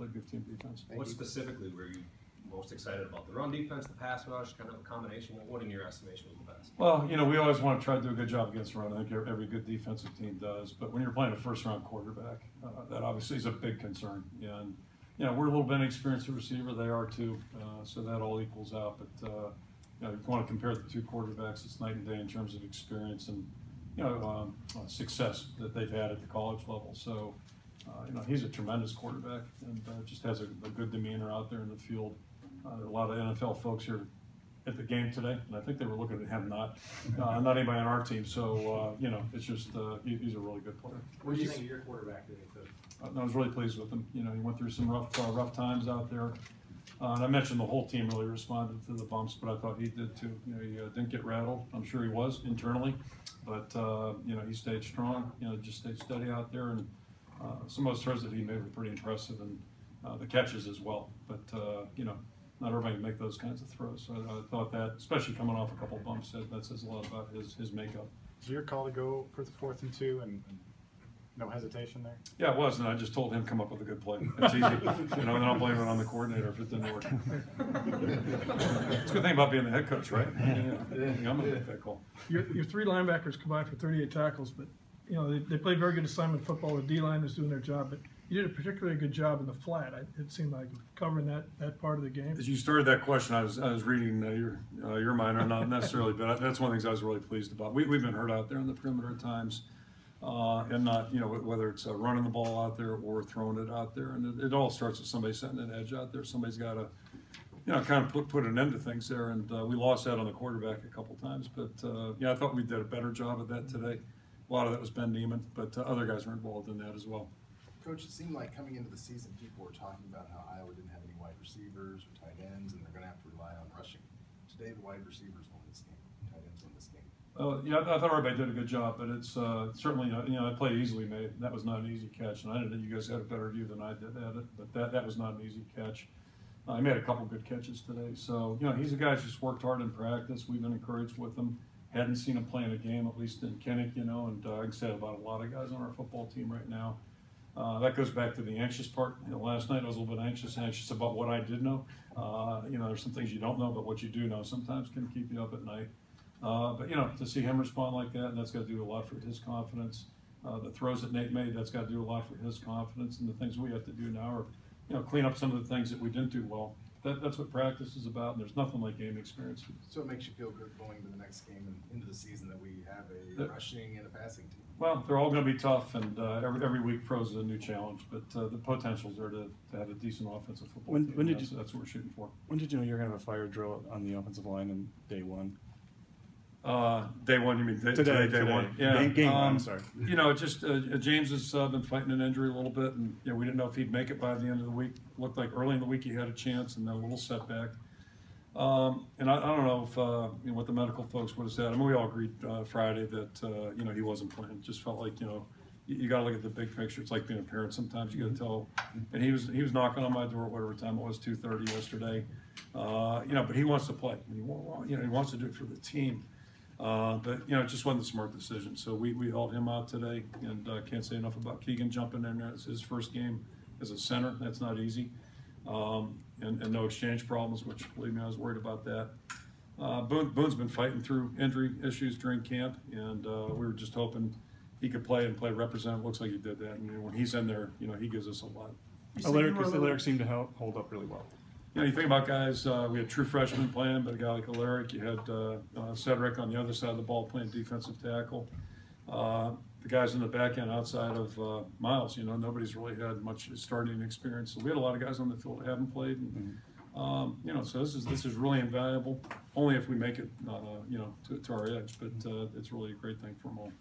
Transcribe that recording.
played good team defense. What specifically were you most excited about? The run defense, the pass rush, kind of a combination? What in your estimation was the best? Well, you know, we always want to try to do a good job against the run. I think every good defensive team does. But when you're playing a first-round quarterback, that obviously is a big concern. And, you know, we're a little bit inexperienced receiver. They are too. So that all equals out. But, you know, if you want to compare the two quarterbacks, it's night and day in terms of experience and, you know, success that they've had at the college level. So, you know, he's a tremendous quarterback and just has a good demeanor out there in the field. A lot of NFL folks here at the game today, and I think they were looking at him, not anybody on our team. So, you know, it's just he's a really good player. What do you think of your quarterback today, Coach? I was really pleased with him. You know, he went through some rough times out there. And I mentioned the whole team really responded to the bumps, but I thought he did too. You know, he didn't get rattled. I'm sure he was internally, but you know, he stayed strong. You know, just stayed steady out there, and some of those throws that he made were pretty impressive, and the catches as well. But you know, not everybody can make those kinds of throws. So I thought that, especially coming off a couple of bumps, that says a lot about his makeup. Was your call to go for the 4th and 2 and no hesitation there? Yeah, it was, and I just told him come up with a good play. It's easy, you know, and then I'll blame it on the coordinator if it didn't work. It's a good thing about being the head coach, right? Yeah, I'm gonna make that call. Your 3 linebackers combined for 38 tackles, but you know they played very good assignment football. The D-line was doing their job, but you did a particularly good job in the flat. It seemed like covering that part of the game. As you started that question, I was reading your mind, or not necessarily, but that's one of the things I was really pleased about. We've been hurt out there in the perimeter at times, and not, you know, whether it's running the ball out there or throwing it out there, and it all starts with somebody setting an edge out there. Somebody's got to, you know, kind of put an end to things there, and we lost that on the quarterback a couple times. But yeah, I thought we did a better job of that today. A lot of that was Ben Neiman, but other guys were involved in that as well. Coach, it seemed like coming into the season, people were talking about how Iowa didn't have any wide receivers or tight ends, and they're going to have to rely on rushing. Today, the wide receivers won this game, tight ends won this game. Yeah, I thought everybody did a good job, but it's certainly, you know, that play easily made. That was not an easy catch, and I know that you guys had a better view than I did at it, but that was not an easy catch. He made a couple good catches today, so, you know, he's a guy who's just worked hard in practice. We've been encouraged with him. Hadn't seen him play in a game, at least in Kinnick, you know, and I can say about a lot of guys on our football team right now. That goes back to the anxious part. You know, last night I was a little bit anxious about what I did know. You know, there's some things you don't know, but what you do know sometimes can keep you up at night. But, you know, to see him respond like that, and that's got to do a lot for his confidence. The throws that Nate made, that's got to do a lot for his confidence. And the things we have to do now are, you know, clean up some of the things that we didn't do well. That's what practice is about, and there's nothing like game experience. So it makes you feel good going to the next game and into the season that we have a rushing and a passing team. Well, they're all going to be tough, and every week throws a new challenge. But the potential's there to have a decent offensive football team. That's what we're shooting for. When did you know you were going to have a fire drill on the offensive line in day one? Day one, you mean today? Day one. Yeah. Game one, sorry. You know, just James has been fighting an injury a little bit, and you know, we didn't know if he'd make it by the end of the week. Looked like early in the week he had a chance, and then a little setback. And I don't know if you know, what the medical folks would have said. I mean, we all agreed Friday that you know, he wasn't playing. It just felt like, you know, you got to look at the big picture. It's like being a parent. Sometimes you got to tell. And he was knocking on my door at whatever time it was, 2:30 yesterday. You know, but he wants to play. You know, he wants to do it for the team. But you know, it just wasn't a smart decision. So we held him out today, and can't say enough about Keegan jumping in there. It's his first game as a center. That's not easy. And no exchange problems, which, believe me, I was worried about that. Boone's been fighting through injury issues during camp, and we were just hoping he could play and play representative. Looks like he did that, and when he's in there, you know, he gives us a lot. Alaric seemed to hold up really well. You know, you think about guys, we had true freshmen playing, but a guy like Alaric, you had Cedric on the other side of the ball playing defensive tackle. The guys in the back end outside of Miles, you know, nobody's really had much starting experience. So we had a lot of guys on the field that haven't played. And, you know, so this is really invaluable, only if we make it, you know, to our edge. But it's really a great thing for them all.